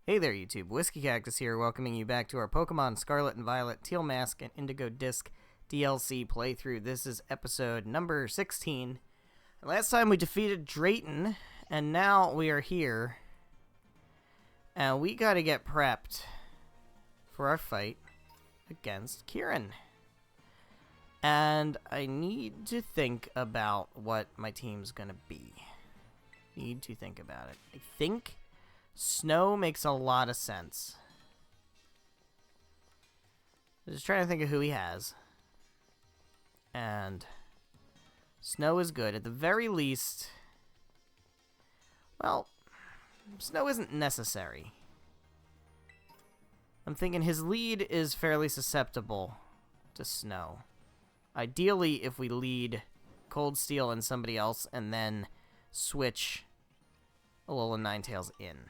Hey there, YouTube. WhiskeyCactus here, welcoming you back to our Pokémon Scarlet and Violet, Teal Mask, and Indigo Disc DLC playthrough. This is episode number 16. Last time we defeated Drayton, and now we are here. And we gotta get prepped for our fight against Kieran. And I need to think about what my team's gonna be. Need to think about it. I think Snow makes a lot of sense. Just trying to think of who he has. And Snow is good. At the very least, well, Snow isn't necessary. I'm thinking his lead is fairly susceptible to Snow. Ideally, if we lead Cold Steel and somebody else and then switch Alolan Ninetales in.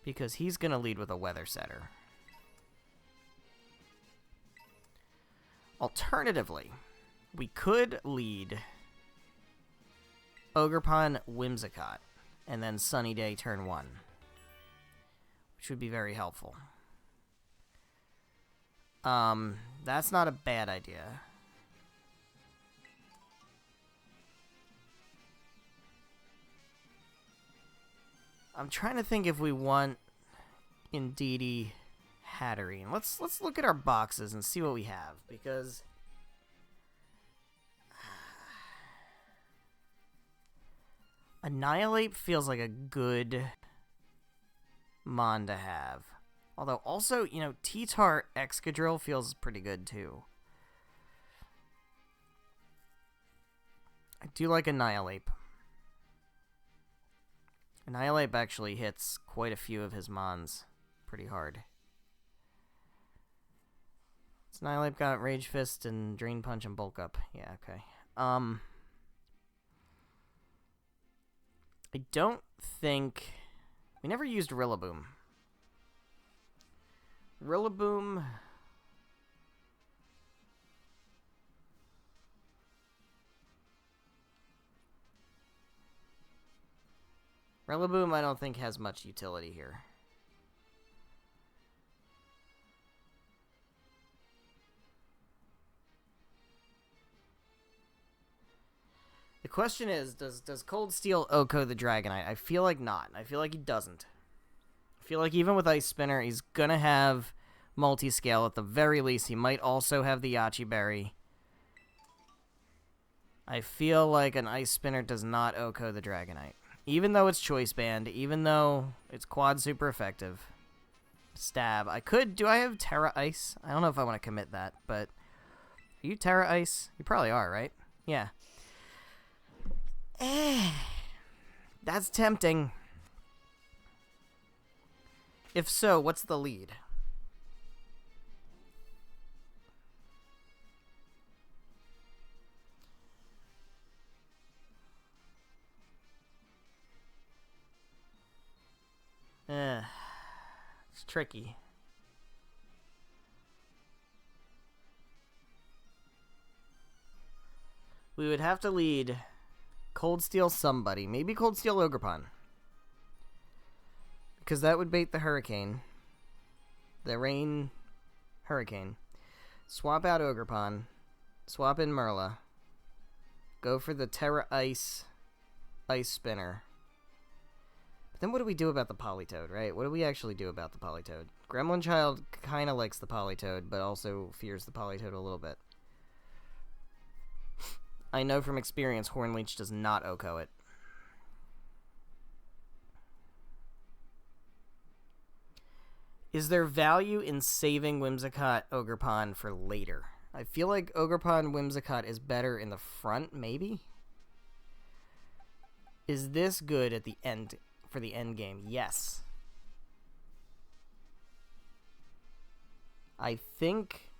Because he's going to lead with a Weather Setter. Alternatively, we could lead Ogerpon Whimsicott and then Sunny Day turn 1. Which would be very helpful. That's not a bad idea. I'm trying to think if we want Indeedee Hatterene. Let's look at our boxes and see what we have, because Annihilate feels like a good mon to have. Although also, you know, T-Tar Excadrill feels pretty good too. I do like Annihilate. Annihilate actually hits quite a few of his mons pretty hard. It's Annihilate got Rage Fist and Drain Punch and Bulk Up. Yeah, okay. I don't think... We never used Rillaboom. Rillaboom... Rillaboom, I don't think, has much utility here. The question is, does Cold Steel OHKO the Dragonite? I feel like not. I feel like he doesn't. I feel like even with Ice Spinner, he's gonna have Multiscale at the very least. He might also have the Yachi Berry. I feel like an Ice Spinner does not OHKO the Dragonite. Even though it's Choice Band, even though it's quad super effective. Stab. I could... Do I have Terra Ice? I don't know if I want to commit that, but... Are you Terra Ice? You probably are, right? Yeah. That's tempting. If so, what's the lead? It's tricky. We would have to lead Cold Steel somebody. Maybe Cold Steel Ogerpon. Because that would bait the Hurricane. The Rain Hurricane. Swap out Ogerpon. Swap in Merla. Go for the Terra Ice Spinner. Then what do we do about the Politoed, right? What do we actually do about the Politoed? Gremlin Child kind of likes the Politoed, but also fears the Politoed a little bit. I know from experience Hornleech does not OHKO it. Is there value in saving Whimsicott Ogerpon for later? I feel like Ogerpon Whimsicott is better in the front, maybe? Is this good at the end? For the end game, yes. I think,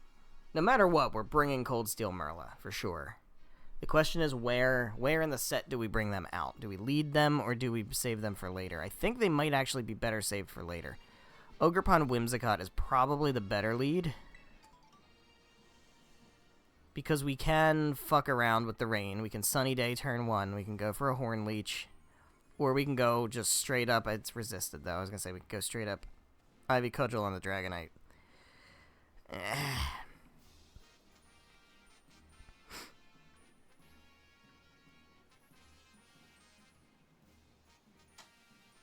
no matter what, we're bringing Cold Steel Merla, for sure. The question is where in the set do we bring them out? Do we lead them, or do we save them for later? I think they might actually be better saved for later. Ogerpon Whimsicott is probably the better lead. Because we can fuck around with the rain. We can Sunny Day turn 1. We can go for a Hornleech. Or we can go just straight up. It's resisted, though. I was going to say we can go straight up Ivy Cudgel on the Dragonite.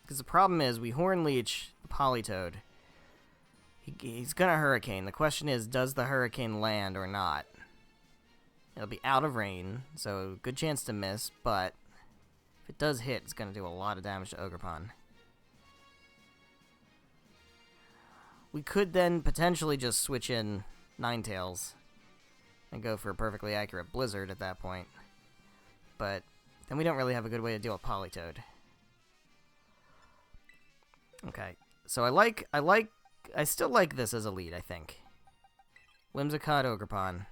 Because the problem is, we Horn Leech the Politoed. He's going to Hurricane. The question is, does the Hurricane land or not? It'll be out of rain, so good chance to miss, but if it does hit, it's going to do a lot of damage to Ogerpon. We could then potentially just switch in Ninetales and go for a perfectly accurate Blizzard at that point. But then we don't really have a good way to deal with Politoed. Okay, so I still like this as a lead, I think. Whimsicott, Ogerpon.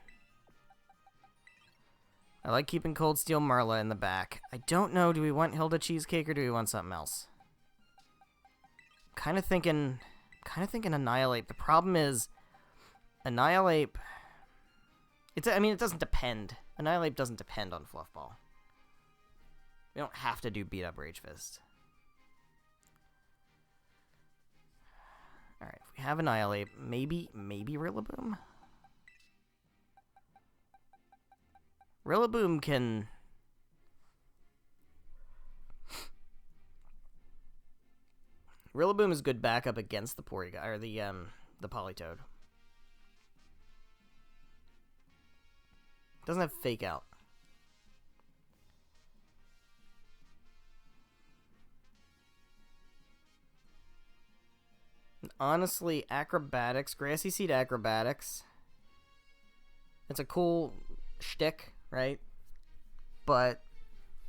I like keeping Cold Steel Marla in the back. I don't know, do we want Hilda Cheesecake or do we want something else? Kind of thinking Annihilate. The problem is, Annihilate... I mean, it doesn't depend. Annihilate doesn't depend on Fluffball. We don't have to do Beat Up Rage Fist. Alright, if we have Annihilate, maybe Rillaboom? Rillaboom can... Rillaboom is good backup against the Porygon, or the Politoed. Doesn't have Fake Out. And honestly, Acrobatics, Grassy Seed Acrobatics. It's a cool shtick, right? But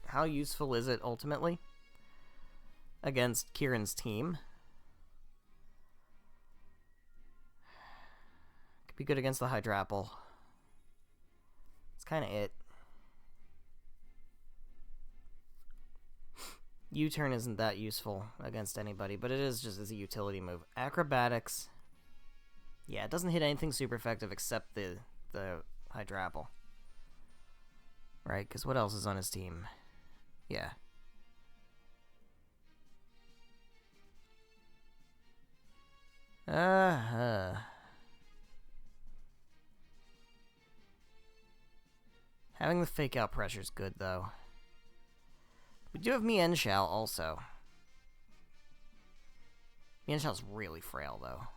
how useful is it ultimately against Kieran's team? Could be good against the Hydrapple. It's kind of it. U-turn isn't that useful against anybody, but it is just as a utility move. Acrobatics. Yeah, it doesn't hit anything super effective except the Hydrapple. Right, because what else is on his team? Yeah. Having the Fake Out pressure is good, though. We do have Mienshao also. Mienshao's really frail, though.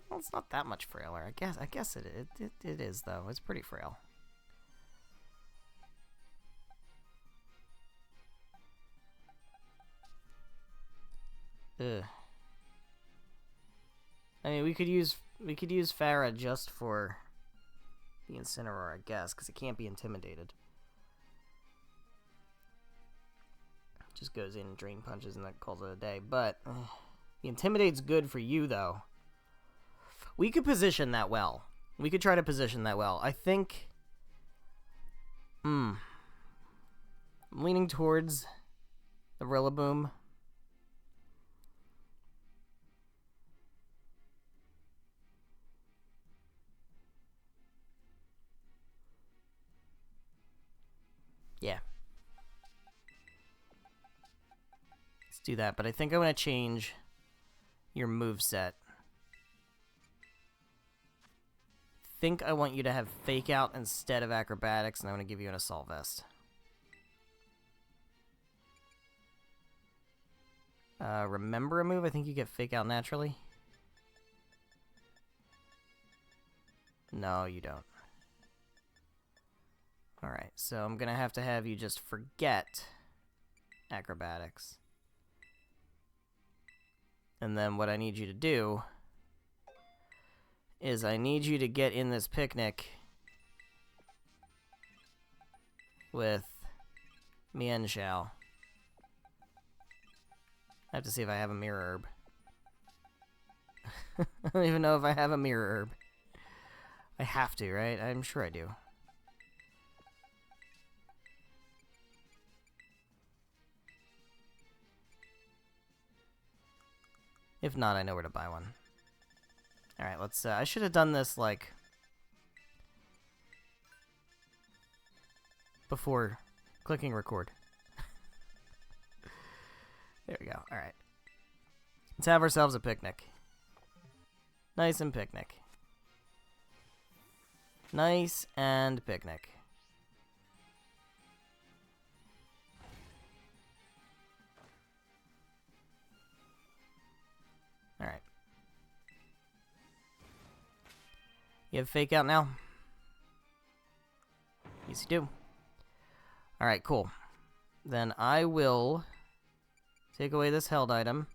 Well, it's not that much frailer. I guess it is, though. It's pretty frail. Ugh. I mean, we could use Farah just for the Incineroar, I guess, because it can't be intimidated. Just goes in, drain punches, and that calls it a day. But the Intimidate's good for you, though. We could position that well. We could try to position that well. I think... I'm leaning towards the Rillaboom. Yeah. Let's do that, but I think I want to change your moveset. I think I want you to have Fake Out instead of Acrobatics, and I want to give you an Assault Vest. Remember a move? I think you get Fake Out naturally. No, you don't. Alright, so I'm going to have you just forget Acrobatics. And then what I need you to do is I need you to get in this picnic with Mienshao. I have to see if I have a Mirror Herb. I don't even know if I have a Mirror Herb. I have to, right? I'm sure I do. If not, I know where to buy one. Alright, let's, I should have done this, like, before Clicking record. There we go. Alright. Let's have ourselves a picnic. Nice and picnic. Nice and picnic. Alright. You have fake out now? Yes, you do. Alright, cool. Then I will take away this held item,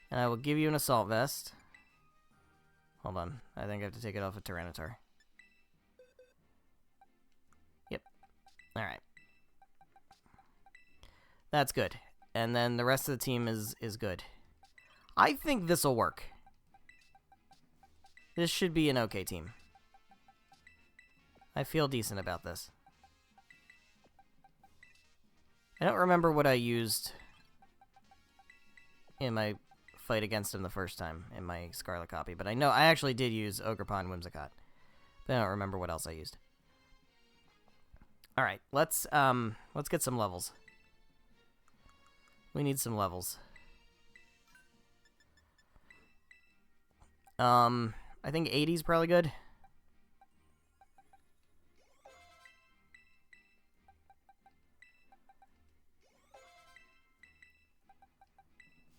and I will give you an assault vest. Hold on. I think I have to take it off of Tyranitar. Yep. Alright. That's good. And then the rest of the team is good. I think this'll work. This should be an okay team. I feel decent about this. I don't remember what I used in my fight against him the first time in my Scarlet copy, but I know I actually did use Ogerpon Whimsicott. But I don't remember what else I used. Alright, let's get some levels. We need some levels. I think 80 is probably good.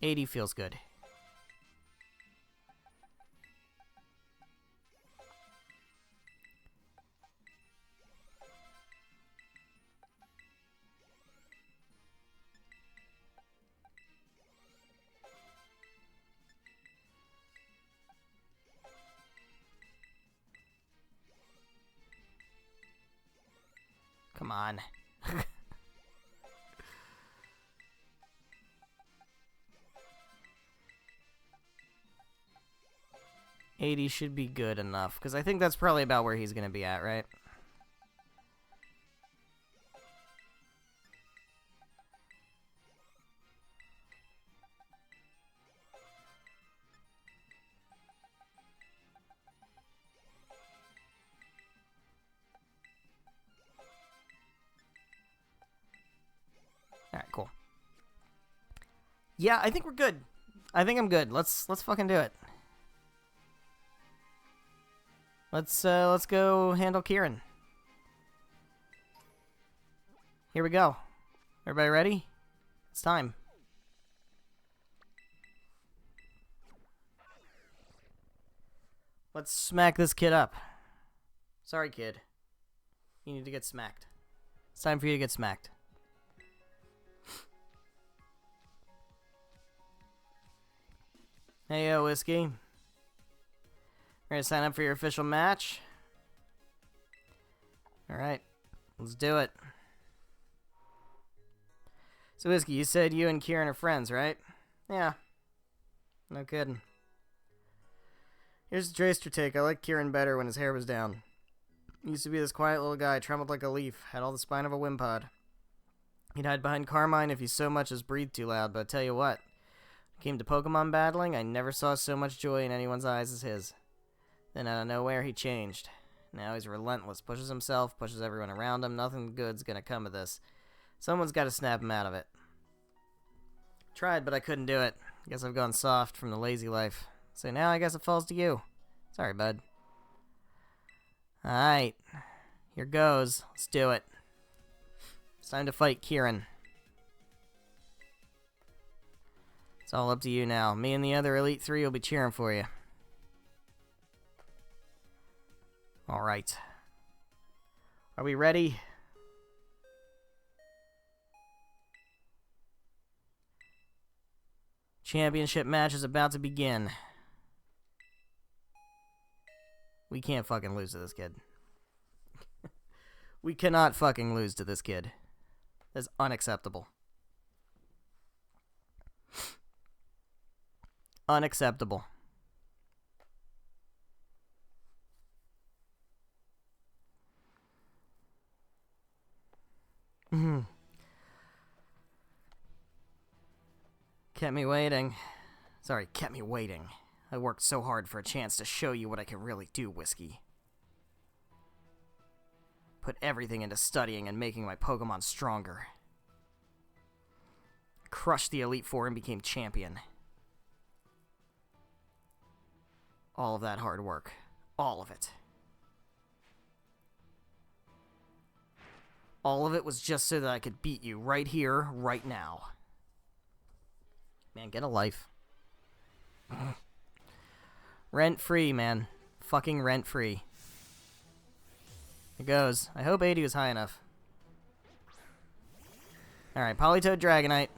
$80 feels good. Come on. 80 should be good enough, because I think that's probably about where he's going to be at, right? Alright, cool. Yeah, I think we're good. I think I'm good. Let's fucking do it. Let's go handle Kieran. Here we go. Everybody ready? It's time. Let's smack this kid up. Sorry, kid. You need to get smacked. It's time for you to get smacked. Hey, yo, Whiskey. Ready to sign up for your official match? Alright, let's do it. So, Whiskey, you said you and Kieran are friends, right? Yeah. No kidding. Here's the Draster take. I like Kieran better when his hair was down. He used to be this quiet little guy, trembled like a leaf, had all the spine of a Wimpod. He'd hide behind Carmine if he so much as breathed too loud, but I tell you what. Came to Pokemon battling, I never saw so much joy in anyone's eyes as his. Then out of nowhere, he changed. Now he's relentless, pushes himself, pushes everyone around him. Nothing good's gonna come of this. Someone's gotta snap him out of it. Tried, but I couldn't do it. Guess I've gone soft from the lazy life. So now I guess it falls to you. Sorry, bud. Alright. Here goes. Let's do it. It's time to fight Kieran. It's all up to you now. Me and the other Elite Three will be cheering for you. Alright. Are we ready? Championship match is about to begin. We can't fucking lose to this kid. We cannot fucking lose to this kid. That's unacceptable. Unacceptable. Kept me waiting. Sorry, kept me waiting. I worked so hard for a chance to show you what I can really do, Whiskey. Put everything into studying and making my Pokemon stronger. Crushed the Elite Four and became champion. All of that hard work. All of it. All of it was just so that I could beat you right here, right now. Man, get a life. Rent-free, man. Fucking rent-free. It goes. I hope 80 was high enough. Alright, Politoed Dragonite.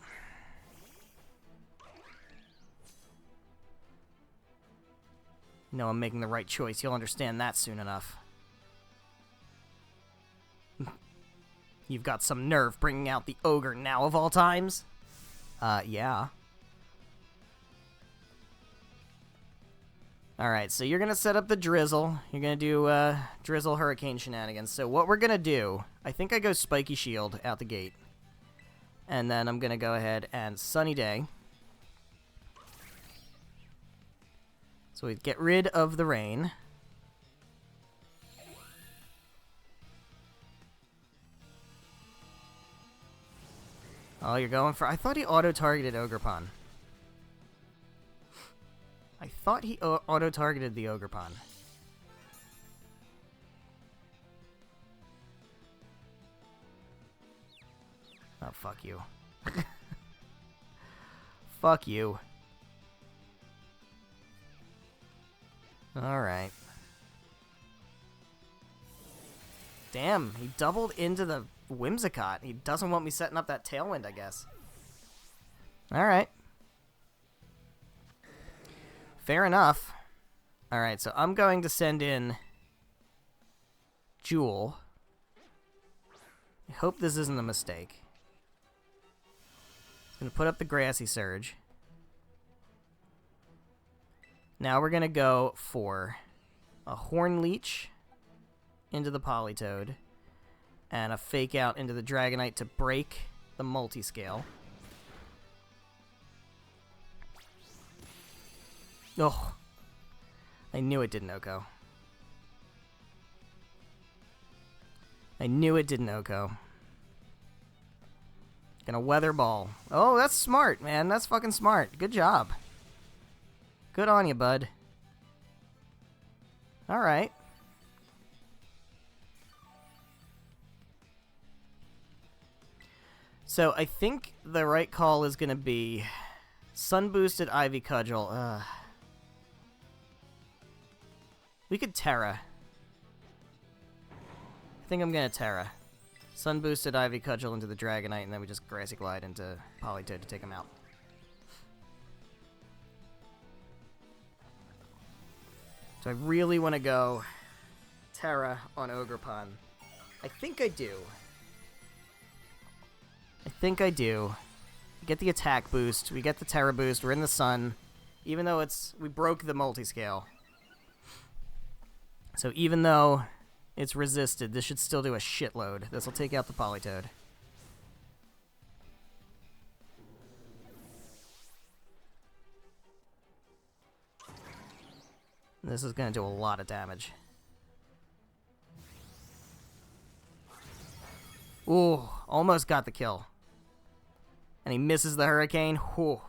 No, I'm making the right choice. You'll understand that soon enough. You've got some nerve bringing out the ogre now of all times? Yeah. Alright, so you're gonna set up the Drizzle. You're gonna do, Drizzle Hurricane shenanigans. So what we're gonna do, I think I go Spiky Shield out the gate. And then I'm gonna go ahead and Sunny Day. So we get rid of the rain. Oh, you're going for... I thought he auto-targeted Ogerpon. I thought he auto-targeted the Ogerpon. Oh, fuck you. Fuck you. Alright. Damn, he doubled into the Whimsicott. He doesn't want me setting up that Tailwind, I guess. Alright. Fair enough. Alright, so I'm going to send in Jewel. I hope this isn't a mistake. Gonna put up the Grassy Surge. Now we're gonna go for a Horn Leech into the Politoed and a Fake Out into the Dragonite to break the Multiscale. Oh, I knew it didn't Oko. I knew it didn't Oko. Gonna Weather Ball. Oh, that's smart, man. That's fucking smart. Good job. Good on you, bud. Alright. So, I think the right call is gonna be Sun-boosted Ivy Cudgel. We could Terra. I think I'm gonna Terra. Sun-boosted Ivy Cudgel into the Dragonite, and then we just Grassy Glide into Politoed to take him out. So I really want to go Terra on Ogerpon. I think I do. I think I do. We get the attack boost. We get the Terra boost. We're in the sun. Even though we broke the Multiscale. So even though it's resisted, this should still do a shitload. This will take out the Politoed. This is going to do a lot of damage. Ooh, almost got the kill. And he misses the Hurricane. Whew.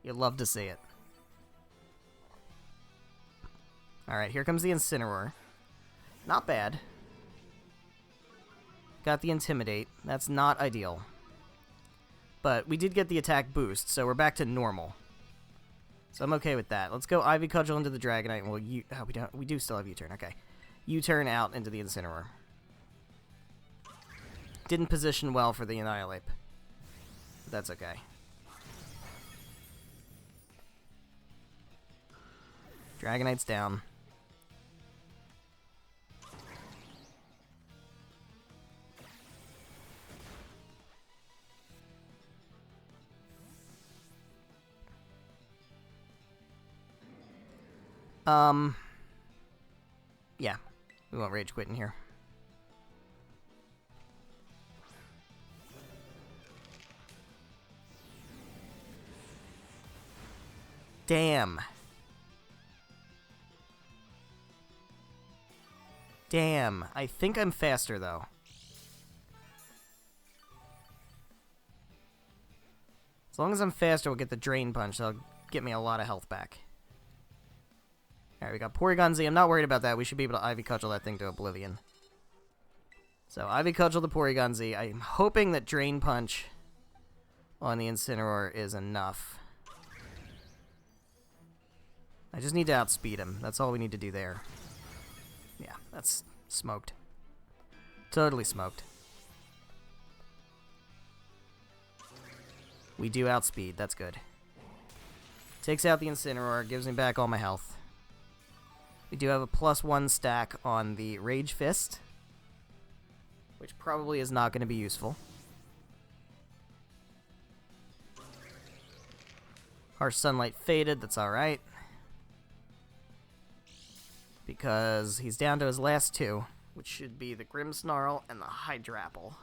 You'd love to see it. Alright, here comes the Incineroar. Not bad. Got the Intimidate. That's not ideal. But we did get the attack boost, so we're back to normal. So I'm okay with that. Let's go Ivy Cudgel into the Dragonite, and we do still have U-turn, okay. U-turn out into the Incineroar. Didn't position well for the Annihilate. That's okay. Dragonite's down. Yeah. We won't rage quit in here. Damn. Damn. I think I'm faster, though. As long as I'm faster, we'll get the Drain Punch. That'll get me a lot of health back. Alright, we got Porygon-Z. I'm not worried about that. We should be able to Ivy Cudgel that thing to oblivion. So, Ivy Cudgel the Porygon-Z. I'm hoping that Drain Punch on the Incineroar is enough. I just need to outspeed him. That's all we need to do there. Yeah, that's smoked. Totally smoked. We do outspeed. That's good. Takes out the Incineroar. Gives me back all my health. We do have a +1 stack on the Rage Fist, which probably is not going to be useful. Harsh Sunlight faded. That's alright. Because he's down to his last two, which should be the Grimmsnarl and the Hydrapple.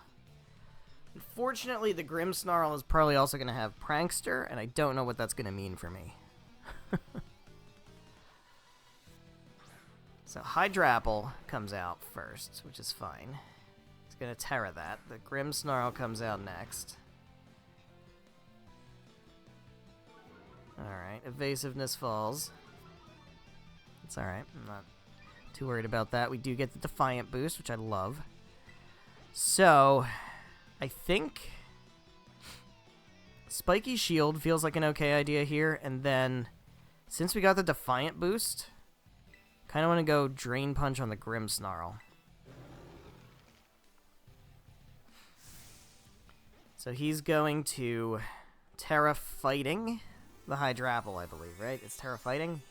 Unfortunately, the Grimmsnarl is probably also going to have Prankster, and I don't know what that's going to mean for me. So Hydrapple comes out first, which is fine. It's going to Terra that. The Grimmsnarl comes out next. Alright, Evasiveness falls. It's alright, I'm not too worried about that. We do get the Defiant boost, which I love. So, I think Spiky Shield feels like an okay idea here, and then since we got the Defiant boost, kind of want to go Drain Punch on the Grimmsnarl. So he's going to Terra Fighting the Hydrapple, I believe, right? It's Terra Fighting?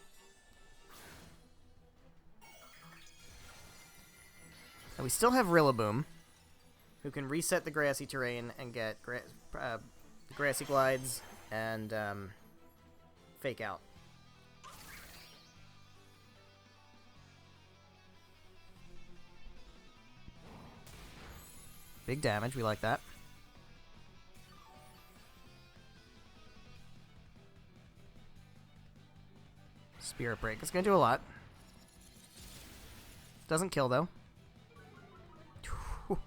And we still have Rillaboom, who can reset the grassy terrain and get grassy glides and Fake Out. Big damage, we like that. Spirit Break, it's gonna do a lot. Doesn't kill though.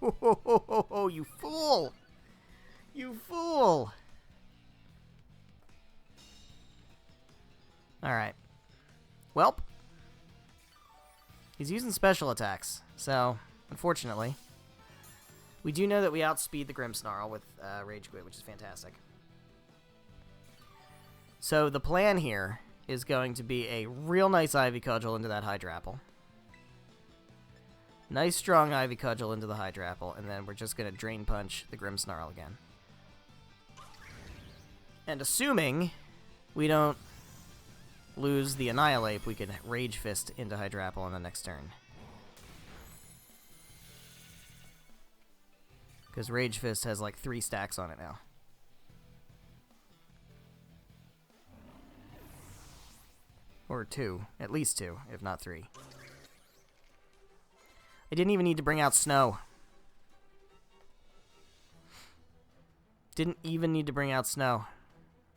Oh, you fool! You fool! Alright. Welp. He's using special attacks, so, unfortunately. We do know that we outspeed the Grimmsnarl with Rage Quit, which is fantastic. So the plan here is going to be a real nice Ivy Cudgel into that Hydrapple. Nice strong Ivy Cudgel into the Hydrapple, and then we're just going to Drain Punch the Grimmsnarl again. And assuming we don't lose the Annihilate, we can Rage Fist into Hydrapple on the next turn. Because Rage Fist has like 3 stacks on it now. Or 2. At least 2, if not 3. I didn't even need to bring out Snow. Didn't even need to bring out Snow.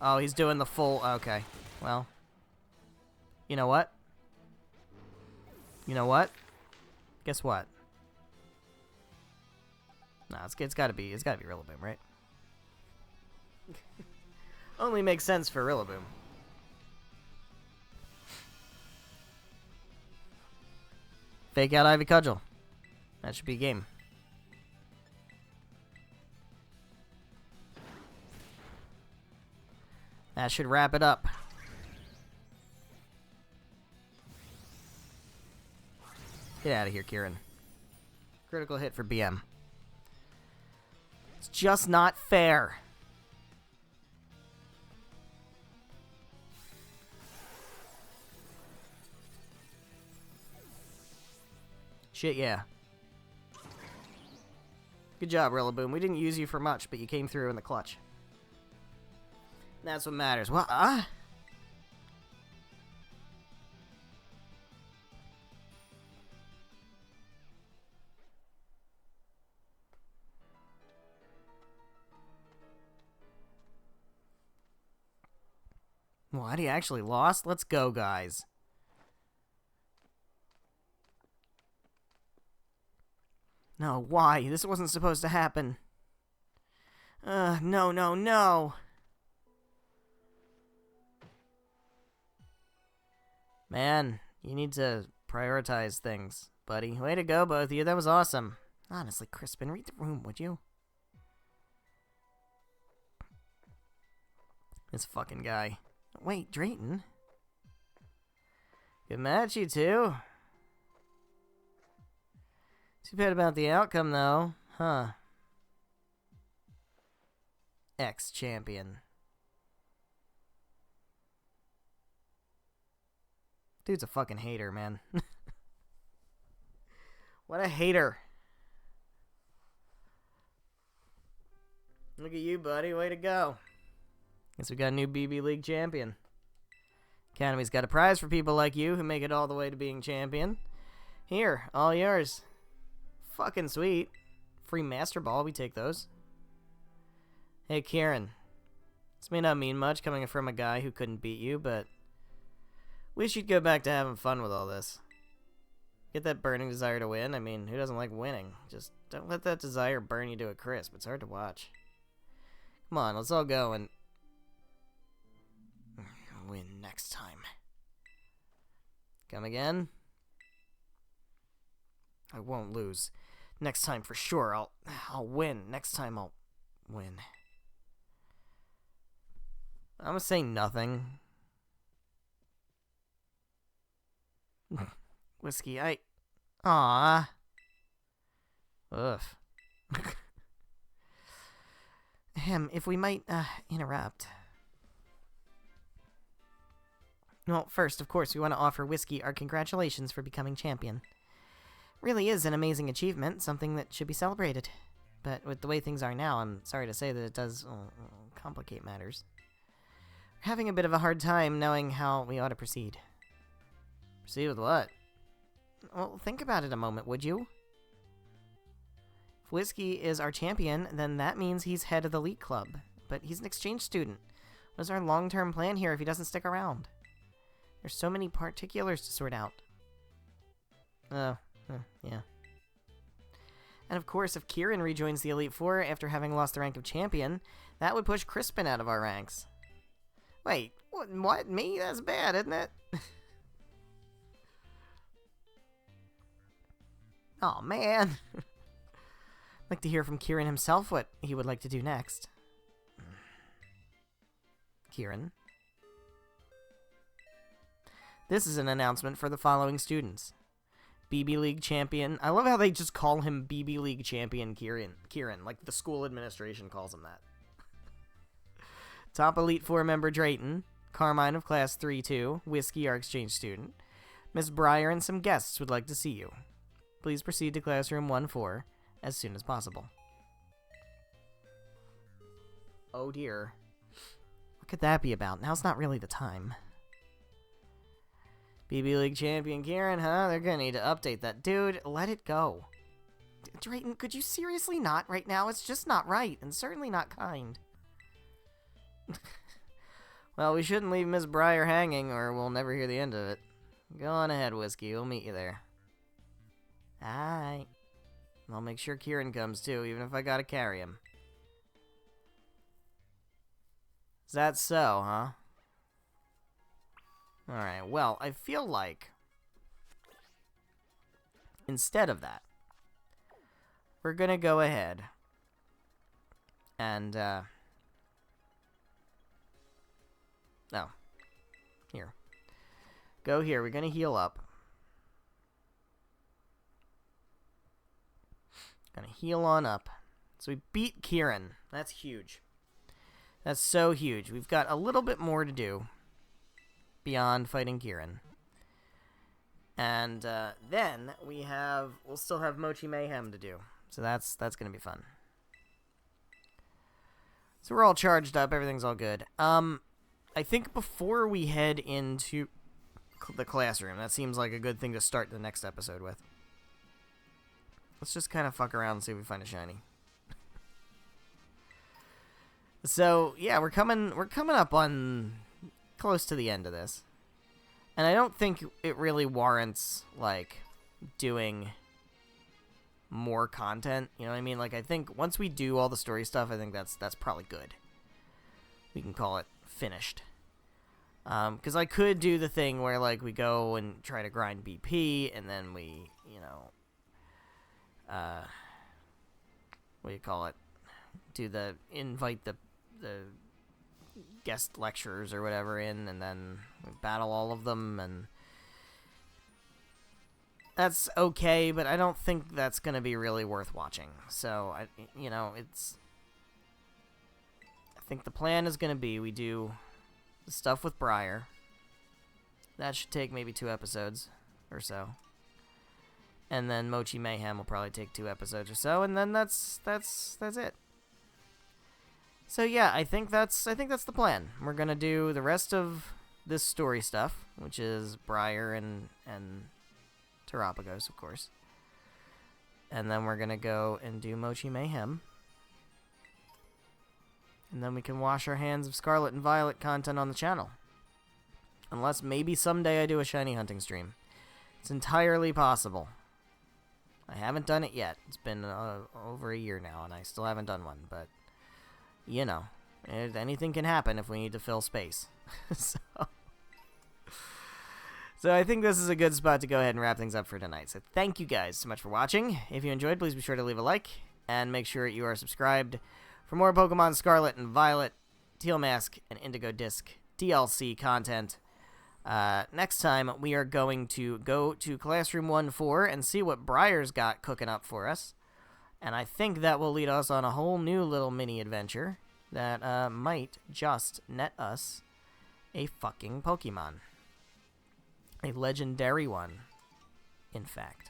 Oh, he's doing the full... Okay. Well. You know what? You know what? Guess what? No, it's gotta be Rillaboom, right? Only makes sense for Rillaboom. Fake Out Ivy Cudgel. That should be a game. That should wrap it up. Get out of here, Kieran. Critical hit for BM. It's just not fair. Shit, yeah. Good job, Rillaboom. We didn't use you for much, but you came through in the clutch. That's what matters. What? What? He actually lost? Let's go, guys. No, why? This wasn't supposed to happen. No, no, no! Man, you need to prioritize things, buddy. Way to go, both of you. That was awesome. Honestly, Crispin, read the room, would you? This fucking guy. Wait, Drayton? Good match, you two. Too bad about the outcome, though. Huh. Ex-champion. Dude's a fucking hater, man. What a hater. Look at you, buddy. Way to go. Guess we got a new BB League champion. Academy's got a prize for people like you who make it all the way to being champion. Here, all yours. Fucking sweet. Free Master Ball, we take those. Hey, Kieran. This may not mean much coming from a guy who couldn't beat you, but wish you'd go back to having fun with all this. Get that burning desire to win. I mean, who doesn't like winning? Just don't let that desire burn you to a crisp. It's hard to watch. Come on, let's all go and win next time. Come again? I won't lose. Next time for sure. I'll win. Next time I'll win. I'm gonna say nothing. Whiskey, Aww. Ugh. If we might, interrupt. Well, first, of course, we want to offer Whiskey our congratulations for becoming champion. Really is an amazing achievement, something that should be celebrated. But with the way things are now, I'm sorry to say that it does complicate matters. We're having a bit of a hard time knowing how we ought to proceed. Proceed with what? Well, think about it a moment, would you? If Whiskey is our champion, then that means he's head of the Elite Club. But he's an exchange student. What is our long-term plan here if he doesn't stick around? There's so many particulars to sort out. Yeah. And of course, if Kieran rejoins the Elite Four after having lost the rank of champion, that would push Crispin out of our ranks. Wait, what? Me? That's bad, isn't it? Oh man. I'd like to hear from Kieran himself what he would like to do next. Kieran. This is an announcement for the following students. BB League champion. I love how they just call him BB League champion Kieran, like the school administration calls him that. Top Elite Four member Drayton, Carmine of Class 3-2, Whiskey, our exchange student. Miss Breyer and some guests would like to see you. Please proceed to classroom 1-4 as soon as possible. Oh dear. What could that be about? Now's not really the time. BB League champion Kieran, huh? They're gonna need to update that. Dude, let it go. Drayton, could you seriously not right now? It's just not right, and certainly not kind. Well, we shouldn't leave Miss Breyer hanging, or we'll never hear the end of it. Go on ahead, Whiskey. We'll meet you there. Alright. I'll make sure Kieran comes too, even if I gotta carry him. Is that so, huh? Alright, well, I feel like instead of that, we're gonna go ahead and, no. Here. Go here. We're gonna heal up. Gonna heal on up. So we beat Kieran. That's huge. That's so huge. We've got a little bit more to do beyond fighting Kieran. And then we'll still have Mochi Mayhem to do. So that's gonna be fun. So we're all charged up. Everything's all good. I think before we head into the classroom, that seems like a good thing to start the next episode with. Let's just kind of fuck around and see if we find a shiny. So, yeah, we're coming up on close to the end of this. And I don't think it really warrants, like, doing more content. You know what I mean? Like, I think once we do all the story stuff, I think that's probably good. We can call it finished. Because I could do the thing where, like, we go and try to grind BP, and then we, you know, what do you call it? Invite the guest lecturers or whatever in, and then we battle all of them, and that's okay, but I don't think that's going to be really worth watching. So, I think the plan is going to be we do the stuff with Briar. That should take maybe 2 episodes or so. And then Mochi Mayhem will probably take 2 episodes or so, and then that's it. So yeah, I think that's the plan. We're going to do the rest of this story stuff, which is Briar and Terapagos, of course. And then we're going to go and do Mochi Mayhem. And then we can wash our hands of Scarlet and Violet content on the channel. Unless maybe someday I do a shiny hunting stream. It's entirely possible. I haven't done it yet. It's been over a year now, and I still haven't done one. But, you know, anything can happen if we need to fill space. So I think this is a good spot to go ahead and wrap things up for tonight. So thank you guys so much for watching. If you enjoyed, please be sure to leave a like. And make sure you are subscribed for more Pokemon Scarlet and Violet, Teal Mask, and Indigo Disc DLC content. Next time, we are going to go to Classroom 1-4 and see what Briar's got cooking up for us. And I think that will lead us on a whole new little mini-adventure that might just net us a fucking Pokemon. A legendary one, in fact.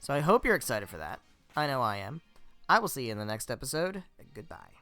So I hope you're excited for that. I know I am. I will see you in the next episode. Goodbye.